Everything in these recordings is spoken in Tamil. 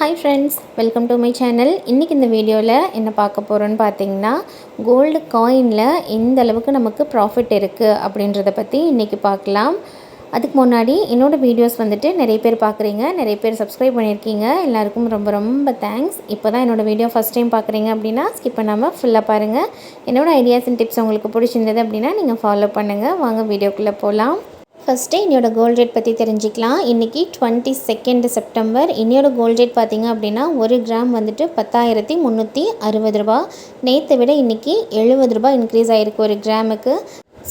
Hi friends, welcome to my channel. இன்றைக்கி இந்த வீடியோவில் என்ன பார்க்க போகிறோன்னு பார்த்தீங்கன்னா, கோல்டு காயினில் எந்த அளவுக்கு நமக்கு ப்ராஃபிட் இருக்குது அப்படின்றத பற்றி இன்றைக்கி பார்க்கலாம். அதுக்கு முன்னாடி என்னோடய வீடியோஸ் வந்துட்டு நிறைய பேர் பார்க்குறீங்க, நிறைய பேர் சப்ஸ்கிரைப் பண்ணியிருக்கீங்க. எல்லாருக்கும் ரொம்ப ரொம்ப தேங்க்ஸ். இப்போ தான் என்னோடய வீடியோ ஃபஸ்ட் டைம் பார்க்குறீங்க அப்படின்னா ஸ்கிப் பண்ணாமல் ஃபுல்லாக பாருங்கள். என்னோடய ஐடியாஸ் அண்ட் டிப்ஸ் உங்களுக்கு பிடிச்சிருந்தது அப்படின்னா நீங்கள் ஃபாலோ பண்ணுங்கள். வாங்க வீடியோக்குள்ளே போகலாம். ஃபஸ்ட்டு இன்னையோட கோல்ட் ரேட் பற்றி தெரிஞ்சுக்கலாம். இன்றைக்கி 22 செப்டம்பர். இன்னையோட கோல்ட் ரேட் பார்த்திங்க அப்படின்னா 1 கிராம் வந்துட்டு 10,360 ரூபா. நேற்றை விட இன்றைக்கி 70 ரூபா இன்க்ரீஸ் ஆகிருக்கு ஒரு கிராமுக்கு.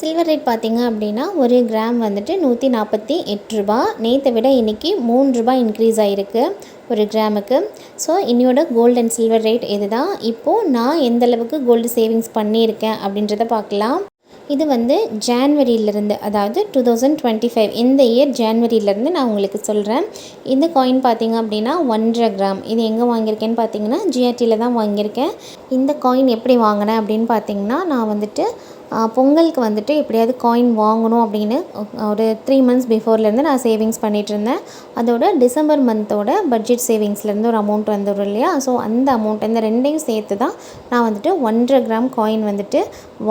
சில்வர் ரேட் பார்த்திங்க அப்படின்னா 1 கிராம் வந்துட்டு 148 ரூபா. நேற்றை விட இன்றைக்கி 3 ரூபா இன்க்ரீஸ் ஆகிருக்கு ஒரு கிராமுக்கு. ஸோ இன்னையோட கோல்டு அண்ட் சில்வர் ரேட் இது தான். இப்போது நான் எந்தளவுக்கு கோல்டு சேவிங்ஸ் பண்ணியிருக்கேன் அப்படின்றத பார்க்கலாம். இது வந்து ஜான்வரியிலேருந்து, அதாவது 2025 இந்த இயர் ஜான்வரியிலேருந்து நான் உங்களுக்கு சொல்கிறேன். இந்த காயின் பார்த்திங்க அப்படின்னா 1.5 கிராம். இது எங்கே வாங்கியிருக்கேன்னு பார்த்தீங்கன்னா GRTயில் தான் வாங்கியிருக்கேன். இந்த காயின் எப்படி வாங்கினேன் அப்படின்னு பார்த்திங்கன்னா, நான் வந்துட்டு பொங்கலுக்கு வந்துட்டு எப்படியாவது காயின் வாங்கணும் அப்படின்னு ஒரு 3 மந்த்ஸ் பிஃபோர்லேருந்து நான் சேவிங்ஸ் பண்ணிகிட்ருந்தேன். அதோட டிசம்பர் மந்தோட பட்ஜெட் சேவிங்ஸ்லேருந்து ஒரு அமௌண்ட் வந்துடும் இல்லையா, ஸோ அந்த அமௌண்ட் இந்த ரெண்டையும் சேர்த்து தான் நான் வந்துட்டு 1.5 கிராம் காயின் வந்துட்டு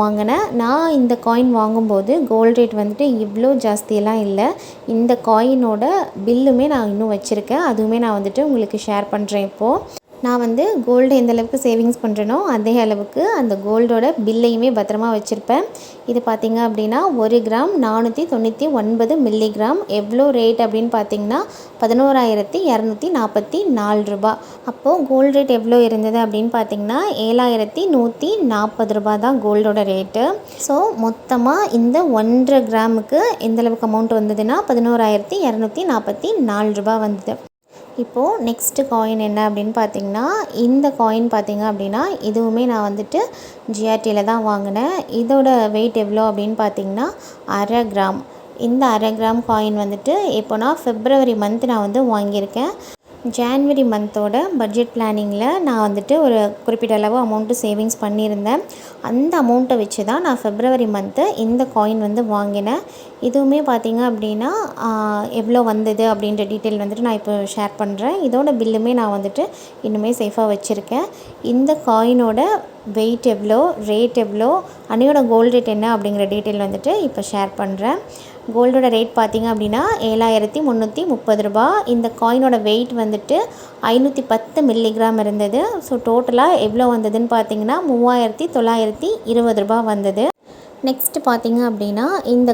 வாங்கினேன். நான் இந்த காயின் வாங்கும்போது கோல்ட் ரேட் வந்துட்டு இவ்வளோ ஜாஸ்தியெல்லாம் இல்லை. இந்த காயினோட பில்லுமே நான் இன்னும் வச்சுருக்கேன். அதுவுமே நான் வந்துட்டு உங்களுக்கு ஷேர் பண்ணுறேன். இப்போது நான் வந்து கோல்டு எந்த அளவுக்கு சேவிங்ஸ் பண்ணுறேனோ அதே அளவுக்கு அந்த கோல்டோட பில்லையுமே பத்திரமா வச்சுருப்பேன். இது பார்த்திங்க அப்படின்னா 1 கிராம் 499 மில்லிகிராம். எவ்வளோ ரேட் அப்படின்னு பார்த்திங்கன்னா 11,244 ரூபா. அப்போது கோல்டு ரேட் எவ்வளோ இருந்தது அப்படின்னு பார்த்திங்கன்னா 7,140 ரூபா தான் கோல்டோட ரேட்டு. ஸோ மொத்தமாக இந்த 1.5 கிராமுக்கு எந்தளவுக்கு அமௌண்ட் வந்ததுன்னா 11,244 ரூபா வந்தது. இப்போது நெக்ஸ்ட்டு காயின் என்ன அப்படின்னு பார்த்திங்கன்னா, இந்த காயின் பார்த்திங்க அப்படின்னா இதுவுமே நான் வந்துட்டு GRTயில் தான் வாங்கினேன். இதோட வெயிட் எவ்வளோ அப்படின்னு பார்த்திங்கன்னா 1/2 கிராம். இந்த 1/2 கிராம் காயின் வந்துட்டு இப்போ நான் February மந்த் நான் வந்து வாங்கியிருக்கேன். ஜான்வரி மந்தோட பட்ஜெட் பிளானிங்கில் நான் வந்துட்டு ஒரு குறிப்பிட்ட அளவு அமௌண்ட்டு சேவிங்ஸ் பண்ணியிருந்தேன். அந்த அமௌண்ட்டை வச்சு தான் நான் February மந்த்து இந்த காயின் வந்து வாங்கினேன். இதுவுமே பார்த்திங்க அப்படின்னா எவ்வளோ வந்தது அப்படின்ற டீட்டெயில் வந்துட்டு நான் இப்போ ஷேர் பண்ணுறேன். இதோட பில்லுமே நான் வந்துட்டு இன்னுமே சேஃபாக வச்சுருக்கேன். இந்த காயினோட வெயிட் எவ்வளோ, ரேட் எவ்வளோ, அன்னையோட கோல்டு ரேட் என்ன அப்படிங்கிற டீட்டெயில் வந்துட்டு இப்போ ஷேர் பண்ணுறேன். கோல்டோட ரேட் பார்த்திங்க அப்படின்னா 7,330 ரூபா. இந்த காயினோட வெயிட் வந்துட்டு 510 மில்லிகிராம் இருந்தது. ஸோ டோட்டலாக எவ்வளோ வந்ததுன்னு பார்த்திங்கன்னா 3,920 ரூபா வந்தது. நெக்ஸ்ட்டு பார்த்திங்க அப்படின்னா இந்த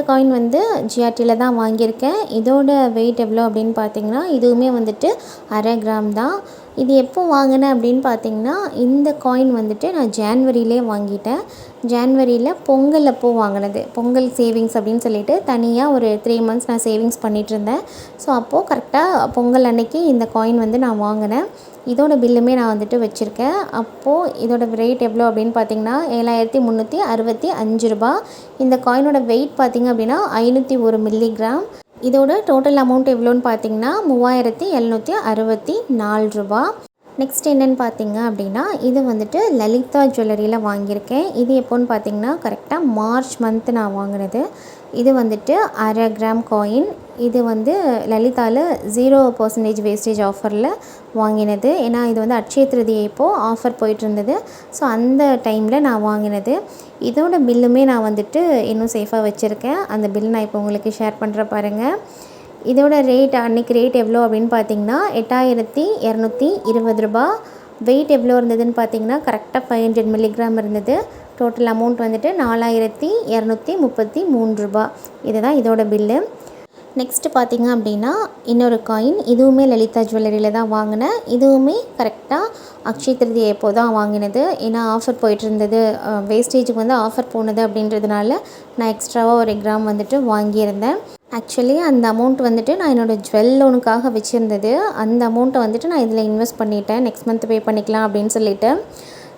காயின் வந்து GRTயில் தான் வாங்கியிருக்கேன். இதோட வெயிட் எவ்வளோ அப்படின்னு பார்த்திங்கன்னா இதுவுமே வந்துட்டு 1/2 கிராம் தான். இது எப்போ வாங்கினேன் அப்படின்னு பார்த்திங்கன்னா இந்த காயின் வந்துட்டு நான் ஜான்வரியிலே வாங்கிட்டேன். ஜான்வரியில் பொங்கல் அப்போ வாங்கினது. பொங்கல் சேவிங்ஸ் அப்படின்னு சொல்லிட்டு தனியாக ஒரு 3 மந்த்ஸ் நான் சேவிங்ஸ் பண்ணிகிட்ருந்தேன். ஸோ அப்போது கரெக்டாக பொங்கல் அன்னைக்கு இந்த காயின் வந்து நான் வாங்கினேன். இதோட பில்லுமே நான் வந்துட்டு வச்சுருக்கேன். அப்போது இதோட ரேட் எவ்வளோ அப்படின்னு பார்த்திங்கன்னா 7,365 ரூபா. இந்த காயினோட வெயிட் பார்த்திங்க அப்படின்னா 501 மில்லிகிராம். இதோட டோட்டல் அமௌண்ட் எவ்வளோன்னு பார்த்திங்கன்னா 3,764 ரூபா. நெக்ஸ்ட் என்னென்னு பார்த்திங்க அப்படின்னா இது வந்துட்டு லலிதா ஜுவல்லரியில் வாங்கியிருக்கேன். இது எப்போன்னு பார்த்திங்கன்னா கரெக்டாக மார்ச் மந்த்து நான் வாங்கினது. இது வந்துட்டு 1/2 கிராம் காயின். இது வந்து லலிதாவில் 0% வேஸ்டேஜ் ஆஃபரில் வாங்கினது. ஏன்னா இது வந்து அட்சய திருதியை இப்போது ஆஃபர் போயிட்டுருந்தது. ஸோ அந்த டைமில் நான் வாங்கினது. இதோட பில்லுமே நான் வந்துட்டு இன்னும் சேஃபாக வச்சுருக்கேன். அந்த பில் நான் இப்போ உங்களுக்கு ஷேர் பண்ணுற பாருங்கள். இதோட ரேட் அன்றைக்கி ரேட் எவ்வளோ அப்படின்னு பார்த்திங்கன்னா 8,220 ரூபா. வெயிட் எவ்வளோ இருந்ததுன்னு பார்த்திங்கன்னா கரெக்டாக 500 மில்லிகிராம் இருந்தது. டோட்டல் அமௌண்ட் வந்துட்டு 4,233 ரூபா. இதுதான் இதோட பில்லு. நெக்ஸ்ட்டு பார்த்திங்க அப்படின்னா இன்னொரு காயின். இதுவுமே லலிதா ஜுவல்லரியில் தான் வாங்கினேன். இதுவுமே கரெக்டாக அக்ஷய திருதியை எப்போ தான் வாங்கினது. ஏன்னா ஆஃபர் போயிட்டுருந்தது, வேஸ்டேஜுக்கு வந்து ஆஃபர் போனது அப்படின்றதுனால நான் எக்ஸ்ட்ராவாக 1 கிராம் வந்துட்டு வாங்கியிருந்தேன். ஆக்சுவலி அந்த அமௌண்ட் வந்துட்டு நான் என்னோடய ஜுவல் லோனுக்காக வச்சுருந்தது. அந்த அமௌண்ட்டை வந்துட்டு நான் இதில் இன்வெஸ்ட் பண்ணிட்டேன். நெக்ஸ்ட் மந்த் பே பண்ணிக்கலாம் அப்படின்னு சொல்லிட்டு.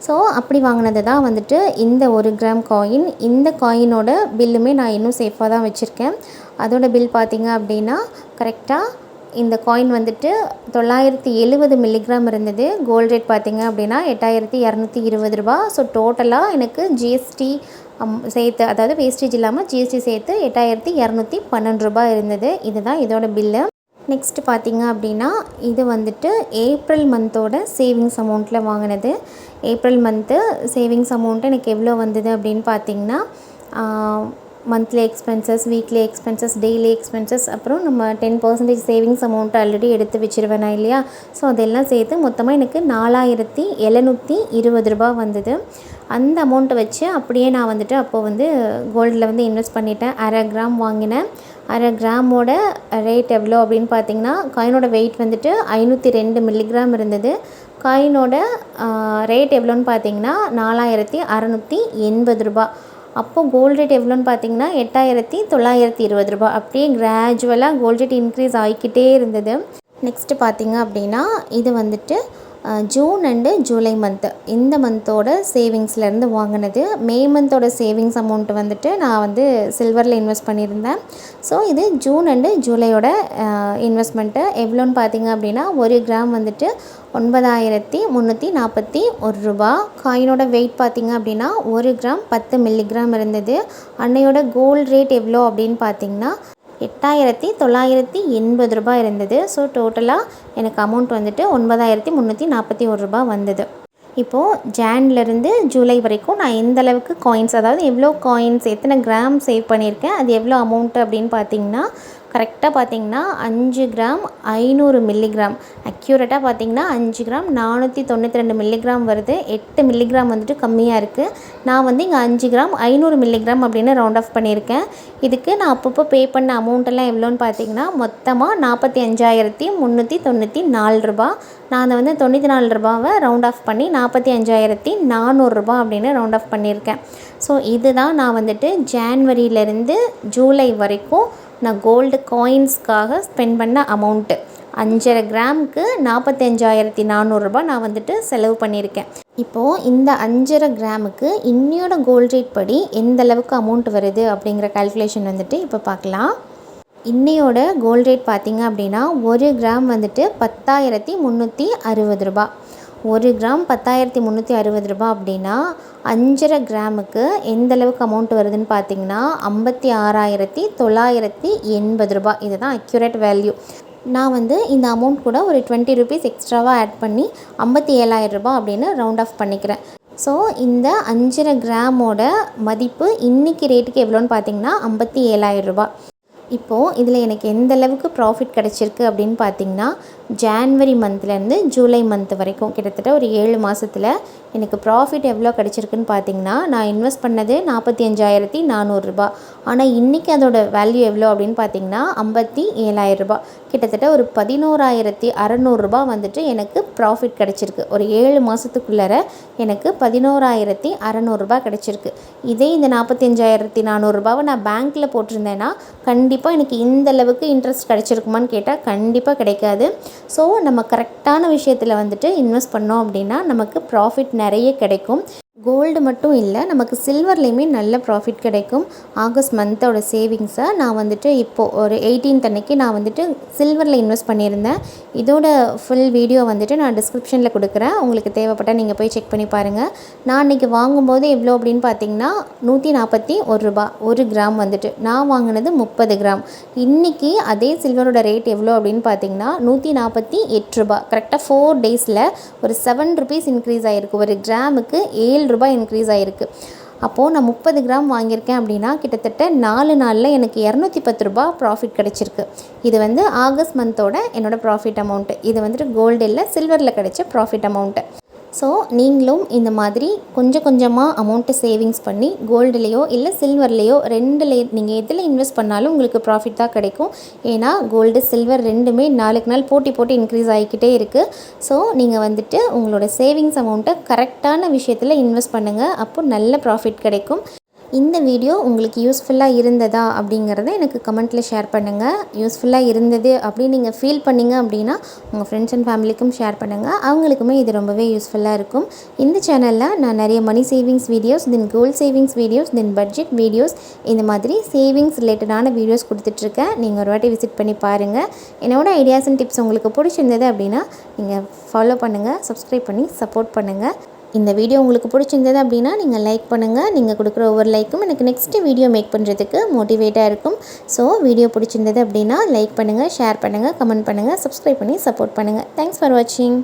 ஸோ அப்படி வாங்கினது தான் வந்துட்டு இந்த 1 கிராம் காயின். இந்த காயினோட பில்லுமே நான் இன்னும் சேஃபாக தான் வச்சுருக்கேன். அதோட பில் பார்த்திங்க அப்படின்னா கரெக்டாக இந்த காயின் வந்துட்டு 970 மில்லிகிராம் இருந்தது. கோல்ட் ரேட் பார்த்திங்க அப்படின்னா 8,220 ரூபா. ஸோ டோட்டலாக எனக்கு GST சேர்த்து, அதாவது வேஸ்டேஜ் இல்லாமல் GST சேர்த்து 8,212 ரூபா இருந்தது. இதுதான் இதோட பில்லு. நெக்ஸ்ட்டு பார்த்திங்க அப்படின்னா இது வந்துட்டு ஏப்ரல் மந்தோட சேவிங்ஸ் அமௌண்ட்டில் வாங்கினது. ஏப்ரல் மந்த்து சேவிங்ஸ் அமௌண்ட்டு எனக்கு எவ்வளோ வந்தது அப்படின்னு பார்த்திங்கன்னா monthly expenses, weekly expenses, daily expenses, அப்புறம் நம்ம 10% சேவிங்ஸ் அமௌண்ட் ஆல்ரெடி எடுத்து வச்சுருவேன் நான் இல்லையா. ஸோ அதெல்லாம் சேர்த்து மொத்தமாக எனக்கு 4720 ரூபா வந்தது. அந்த அமௌண்ட்டை வச்சு அப்படியே நான் வந்துட்டு அப்போது வந்து கோல்டில் வந்து இன்வெஸ்ட் பண்ணிட்டேன். 1/2 கிராம் வாங்கினேன். 1/2 கிராமோட ரேட் எவ்வளோ அப்படின்னு பார்த்திங்கன்னா, காயினோட வெயிட் வந்துட்டு 502 மில்லிகிராம் இருந்தது. காயினோட ரேட் எவ்வளோன்னு பார்த்திங்கன்னா 4680 ரூபா. அப்போது கோல்டு ரேட் எவ்வளோன்னு பார்த்தீங்கன்னா 8920 ரூபா. அப்படியே கிராஜுவலாக கோல்டு ரேட் இன்க்ரீஸ் ஆகிக்கிட்டே இருந்தது. நெக்ஸ்ட்டு பார்த்திங்க அப்படின்னா இது வந்துட்டு ஜூன் அண்டு ஜூலை மந்த்து, இந்த மந்தோட சேவிங்ஸ்லேருந்து வாங்கினது. மே மந்தோட சேவிங்ஸ் அமௌண்ட் வந்துட்டு நான் வந்து சில்வரில் இன்வெஸ்ட் பண்ணியிருந்தேன். ஸோ இது ஜூன் அண்டு ஜூலையோட இன்வெஸ்ட்மெண்ட்டு. எவ்வளோன்னு பார்த்திங்க அப்படின்னா 1 கிராம் வந்துட்டு 9341 ரூபா. காயினோட வெயிட் பார்த்திங்க அப்படின்னா 1 கிராம் 10 மில்லிகிராம் இருந்தது. அன்னையோட கோல்டு ரேட் எவ்வளோ அப்படின்னு பார்த்திங்கன்னா 8980 ரூபா இருந்தது. ஸோ டோட்டலாக எனக்கு அமௌண்ட் வந்துட்டு 9341 ரூபா வந்தது. இப்போது ஜான்லேருந்து ஜூலை வரைக்கும் நான் எந்த அளவுக்கு காயின்ஸ், அதாவது எவ்வளோ காயின்ஸ், எத்தனை கிராம் சேவ் பண்ணியிருக்கேன், அது எவ்வளோ அமௌண்ட்டு அப்படின்னு பார்த்திங்கன்னா கரெக்டாக பார்த்திங்கன்னா 5 கிராம் 500 மில்லிகிராம், அக்யூரேட்டாக பார்த்திங்கன்னா 5 கிராம் 492 மில்லிகிராம் வருது. 8 மில்லிகிராம் வந்துட்டு கம்மியாக இருக்குது. நான் வந்து இங்கே 5 கிராம் 500 மில்லிகிராம் அப்படின்னு ரவுண்ட் ஆஃப் பண்ணியிருக்கேன். இதுக்கு நான் அப்பப்போ பே பண்ண அமௌண்ட்டெல்லாம் எவ்வளோன்னு பார்த்திங்கன்னா மொத்தமாக 45,394 ரூபா. நான் அதை வந்து 94 ரூபாவை ரவுண்ட் ஆஃப் பண்ணி 45,400 ரூபா அப்படின்னு ரவுண்ட் ஆஃப் பண்ணியிருக்கேன். ஸோ இதுதான் நான் வந்துட்டு ஜான்வரியிலேருந்து ஜூலை வரைக்கும் நான் கோல்டு காயின்ஸ்க்காக ஸ்பெண்ட் பண்ண அமௌண்ட்டு. 5.5 கிராமுக்கு 45,400 ரூபா நான் வந்துட்டு செலவு பண்ணியிருக்கேன். இப்போது இந்த 5.5 கிராமுக்கு இன்னையோட கோல்டு ரேட் படி எந்த அளவுக்கு அமௌண்ட் வருது அப்படிங்கிற கால்குலேஷன் வந்துட்டு இப்போ பார்க்கலாம். இன்னையோட கோல்டு ரேட் பார்த்திங்க அப்படின்னா 1 கிராம் வந்துட்டு 10,360 ரூபா. 1 கிராம் 10,360 ரூபா அப்படின்னா 5.5 கிராமுக்கு எந்த அளவுக்கு அமௌண்ட் வருதுன்னு பார்த்திங்கன்னா 56,980 ரூபா. இதுதான் அக்யூரேட் வேல்யூ. நான் வந்து இந்த அமௌண்ட் கூட ஒரு 20 ரூபீஸ் எக்ஸ்ட்ராவாக ஆட் பண்ணி 57,000 ரூபா அப்படின்னு ரவுண்ட் ஆஃப் பண்ணிக்கிறேன். ஸோ இந்த 5.5 கிராமோட மதிப்பு இன்றைக்கி ரேட்டுக்கு எவ்வளோன்னு பார்த்திங்கன்னா 57,000 ரூபா. இப்போது இதில் எனக்கு எந்த அளவுக்கு ப்ராஃபிட் கிடச்சிருக்கு அப்படின்னு பார்த்திங்கன்னா ஜான்வரி மந்த்லேருந்து ஜூலை மந்த் வரைக்கும் கிட்டத்தட்ட ஒரு 7 மாதத்தில் எனக்கு ப்ராஃபிட் எவ்வளோ கிடச்சிருக்குன்னு பார்த்திங்கன்னா, நான் இன்வெஸ்ட் பண்ணது 45,400 ரூபா. ஆனால் இன்றைக்கி அதோட வேல்யூ எவ்வளோ அப்படின்னு பார்த்திங்கன்னா 57,000 ரூபா. கிட்டத்தட்ட ஒரு 11,600 ரூபா வந்துட்டு எனக்கு ப்ராஃபிட் கிடச்சிருக்கு. ஒரு 7 மாதத்துக்குள்ளார எனக்கு 11,600 ரூபா கிடச்சிருக்கு. இதே இந்த 45,400 ரூபாவை நான் பேங்க்கில் போட்டிருந்தேன்னா கண்டிப்பாக எனக்கு இந்த அளவுக்கு இன்ட்ரெஸ்ட் கிடச்சிருக்குமான்னு கேட்டால் கண்டிப்பாக கிடைக்காது. ஸோ நம்ம கரெக்டான விஷயத்தில் வந்துட்டு இன்வெஸ்ட் பண்ணோம் அப்படின்னா நமக்கு ப்ராஃபிட் நிறைய கிடைக்கும். கோல்டு மட்டும் இல்லை, நமக்கு சில்வர்லேயுமே நல்ல ப்ராஃபிட் கிடைக்கும். ஆகஸ்ட் மந்தோட சேவிங்ஸை நான் வந்துட்டு இப்போது ஒரு 18th அன்னைக்கு நான் வந்துட்டு சில்வரில் இன்வெஸ்ட் பண்ணியிருந்தேன். இதோட ஃபுல் வீடியோ வந்துட்டு நான் டிஸ்கிரிப்ஷனில் கொடுக்குறேன். உங்களுக்கு தேவைப்பட்டால் நீங்கள் போய் செக் பண்ணி பாருங்கள். நான் அன்றைக்கி வாங்கும்போது எவ்வளோ அப்படின்னு பார்த்தீங்கன்னா 141 ரூபா 1 கிராம் வந்துட்டு. நான் வாங்கினது 30 கிராம். இன்றைக்கி அதே சில்வரோட ரேட் எவ்வளோ அப்படின்னு பார்த்தீங்கன்னா 148 ரூபா. கரெக்டாக 4 டேஸில் ஒரு 7 ருபீஸ் இன்க்ரீஸ் ஆகிருக்கு. ஒரு கிராமுக்கு 7 ரூபாய் இன்க்ரீஸ் ஆகிருக்கு. அப்போது நான் 30 கிராம் வாங்கியிருக்கேன் அப்படின்னா கிட்டத்தட்ட 4 நாளில் எனக்கு 210 ரூபா ப்ராஃபிட் கிடச்சிருக்கு. இது வந்து ஆகஸ்ட் மந்தோட என்னோடய ப்ராஃபிட் அமௌண்ட்டு. இது வந்துட்டு கோல்டு இல்லை, சில்வரில் கிடைச்ச ப்ராஃபிட் அமௌண்ட்டு. ஸோ நீங்களும் இந்த மாதிரி கொஞ்சம் கொஞ்சமாக அமௌண்ட்டு சேவிங்ஸ் பண்ணி கோல்டுலேயோ இல்லை சில்வர்லேயோ நீங்கள் எதில் இன்வெஸ்ட் பண்ணாலும் உங்களுக்கு ப்ராஃபிட் தான் கிடைக்கும். ஏன்னா கோல்டு சில்வர் ரெண்டுமே நாளுக்கு நாள் போட்டி இன்க்ரீஸ் ஆகிக்கிட்டே இருக்குது. ஸோ நீங்கள் வந்துட்டு உங்களோட சேவிங்ஸ் அமௌண்ட்டை கரெக்டான விஷயத்தில் இன்வெஸ்ட் பண்ணுங்கள். அப்போ நல்ல ப்ராஃபிட் கிடைக்கும். இந்த வீடியோ உங்களுக்கு யூஸ்ஃபுல்லாக இருந்ததா அப்படிங்கிறத எனக்கு கமெண்ட்டில் ஷேர் பண்ணுங்கள். யூஸ்ஃபுல்லாக இருந்தது அப்படின்னு நீங்கள் ஃபீல் பண்ணிங்க அப்படின்னா உங்கள் ஃப்ரெண்ட்ஸ் அண்ட் ஃபேமிலிக்கும் ஷேர் பண்ணுங்கள். அவங்களுக்குமே இது ரொம்பவே யூஸ்ஃபுல்லாக இருக்கும். இந்த சேனலில் நான் நிறைய money savings videos, then gold savings videos, then budget videos, இந்த மாதிரி சேவிங்ஸ் ரிலேட்டடான வீடியோஸ் கொடுத்துட்ருக்கேன். நீங்கள் ஒரு வாட்டி விசிட் பண்ணி பாருங்கள். என்னோடய ஐடியாஸ் அண்ட் டிப்ஸ் உங்களுக்கு பிடிச்சிருந்தது அப்படின்னா நீங்கள் ஃபாலோ பண்ணுங்கள், சப்ஸ்கிரைப் பண்ணி சப்போர்ட் பண்ணுங்கள். இந்த வீடியோ உங்களுக்கு பிடிச்சிருந்தது அப்படின்னா நீங்கள் லைக் பண்ணுங்கள். நீங்கள் கொடுக்குற ஒவ்வொரு லைக்கும் எனக்கு நெக்ஸ்ட்டு வீடியோ மேக் பண்ணுறதுக்கு மோட்டிவேட்டாக இருக்கும். ஸோ வீடியோ பிடிச்சிருந்தது அப்படின்னா லைக் பண்ணுங்கள், ஷேர் பண்ணுங்கள், கமெண்ட் பண்ணுங்கள், சப்ஸ்கிரைப் பண்ணி சப்போர்ட் பண்ணுங்கள். தேங்க்ஸ் ஃபார் வாட்சிங்.